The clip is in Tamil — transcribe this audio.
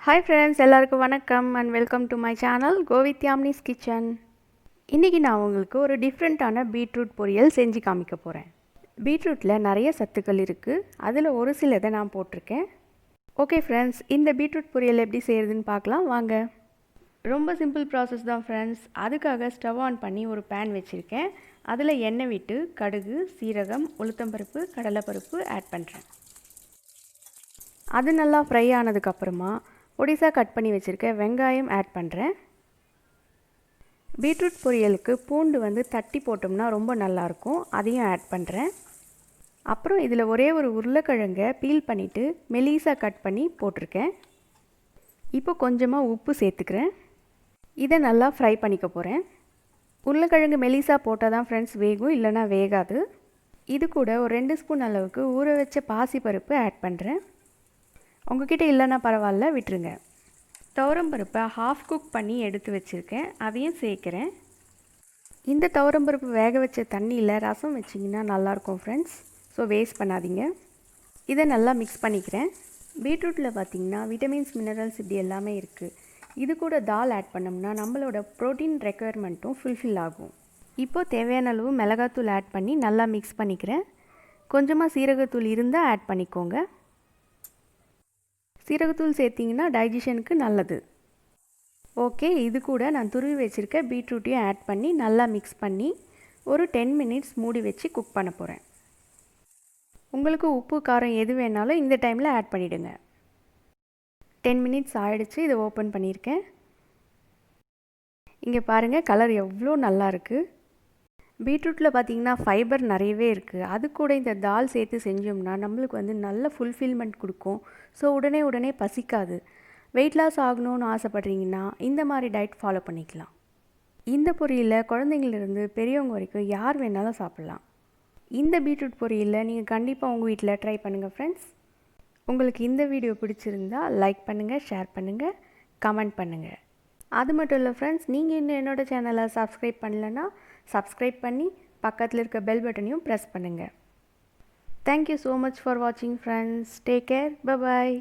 Hi friends, எல்லாருக்கும் வணக்கம் and welcome to my channel Go with Yamini's Kitchen. இன்னைக்கு நான் உங்களுக்கு ஒரு டிஃபரண்டான பீட்ரூட் பொரியல் செஞ்சு காமிக்க போறேன். பீட்ரூட்ல நிறைய சத்துக்கள் இருக்கு. அதுல ஒரு சிலதை நான் போட்டுருக்கேன். ஓகே ஃப்ரெண்ட்ஸ், இந்த பீட்ரூட் பொரியல் எப்படி செய்யறதுன்னு பார்க்கலாம் வாங்க. ரொம்ப சிம்பிள் process தான் ஃப்ரெண்ட்ஸ். அதுக்காக ஸ்டவ் ஆன் பண்ணி ஒரு pan வச்சிருக்கேன். அதுல எண்ணெய் விட்டு கடுகு, சீரகம், உளுத்தம்பருப்பு, கடலைப்பருப்பு ஆட் பண்றேன். அது நல்லா ஃப்ரை ஆனதுக்கு அப்புறமா பொடிசா கட் பண்ணி வச்சிருக்க வெங்காயம் ஆட் பண்றேன். பீட்ரூட் பொரியலுக்கு பூண்டு வந்து தட்டி போட்டோம்னா ரொம்ப நல்லா இருக்கும். அதையும் ஆட் பண்றேன். அப்புறம் இதுல ஒரே ஒரு உருளைக்கிழங்கை பீல் பண்ணிட்டு மெலிசா கட் பண்ணி போட்டுருக்கேன். இப்போ கொஞ்சமா உப்பு சேர்த்துக்கிறேன். இதை நல்லா ஃப்ரை பண்ணிக்க போறேன். உருளைக்கிழங்கு மெலிசா போட்டால் தான் ஃப்ரெண்ட்ஸ் வேகும், இல்லைனா வேகாது. இது கூட ஒரு 2 ஸ்பூன் அளவுக்கு ஊற வச்ச பாசிப்பருப்பு ஆட் பண்ணுறேன். உங்ககிட்ட இல்லைன்னா பரவாயில்ல, விட்டுருங்க. துவரம்பருப்பை ஹாஃப் குக் பண்ணி எடுத்து வச்சுருக்கேன், அதையும் சேர்க்குறேன். இந்த துவரம்பருப்பு வேக வச்ச தண்ணியில் ரசம் வச்சிங்கன்னா நல்லாயிருக்கும் ஃப்ரெண்ட்ஸ். ஸோ வேஸ்ட் பண்ணாதீங்க. இதை நல்லா மிக்ஸ் பண்ணிக்கிறேன். பீட்ரூட்டில் பார்த்திங்கன்னா விட்டமின்ஸ், மினரல்ஸ் இப்படி எல்லாமே இருக்குது. இது கூட தால் ஆட் பண்ணோம்னா நம்மளோட ப்ரோட்டீன் ரெக்குயர்மெண்ட்டும் ஃபுல்ஃபில் ஆகும். இப்போது தேவையான அளவு மிளகாத்தூள் ஆட் பண்ணி நல்லா மிக்ஸ் பண்ணிக்கிறேன். கொஞ்சமாக சீரகத்தூள் இருந்தால் ஆட் பண்ணிக்கோங்க. சீரகத்தூள் சேர்த்திங்கன்னா டைஜஷனுக்கு நல்லது. ஓகே, இது கூட நான் துருவி வச்சுருக்க பீட்ரூட்டையும் ஆட் பண்ணி நல்லா மிக்ஸ் பண்ணி ஒரு 10 மினிட்ஸ் மூடி வச்சு குக் பண்ண போகிறேன். உங்களுக்கு உப்பு காரம் எது வேணாலும் இந்த டைமில் ஆட் பண்ணிவிடுங்க. 10 மினிட்ஸ் ஆகிடுச்சு. இதை ஓப்பன் பண்ணியிருக்கேன். இங்கே பாருங்கள், கலர் எவ்வளோ நல்லா இருக்குது. பீட்ரூட்டில் பார்த்திங்கன்னா ஃபைபர் நிறையவே இருக்குது. அது கூட இந்த தால் சேர்த்து செஞ்சோம்னா நம்மளுக்கு வந்து நல்ல ஃபுல்ஃபில்மெண்ட் கொடுக்கும். ஸோ உடனே பசிக்காது. வெயிட் லாஸ் ஆகணும்னு ஆசைப்பட்றீங்கன்னா இந்த மாதிரி டயட் ஃபாலோ பண்ணிக்கலாம். இந்த பொரியலில் குழந்தைங்களிருந்து பெரியவங்க வரைக்கும் யார் வேணாலும் சாப்பிட்லாம். இந்த பீட்ரூட் பொரியலில் நீங்கள் கண்டிப்பாக உங்கள் வீட்டில் ட்ரை பண்ணுங்கள் ஃப்ரெண்ட்ஸ். உங்களுக்கு இந்த வீடியோ பிடிச்சிருந்தா லைக் பண்ணுங்கள், ஷேர் பண்ணுங்கள், கமெண்ட் பண்ணுங்கள். அது மட்டும் இல்லை ஃப்ரெண்ட்ஸ், நீங்கள் இன்னும் என்னோடய சேனலை சப்ஸ்கிரைப் பண்ணலைன்னா சப்ஸ்கிரைப் பண்ணி பக்கத்தில் இருக்க பெல் பட்டனையும் ப்ரெஸ் பண்ணுங்கள். தேங்க்யூ ஸோ மச் ஃபார் வாட்சிங் friends. Take care. Bye bye.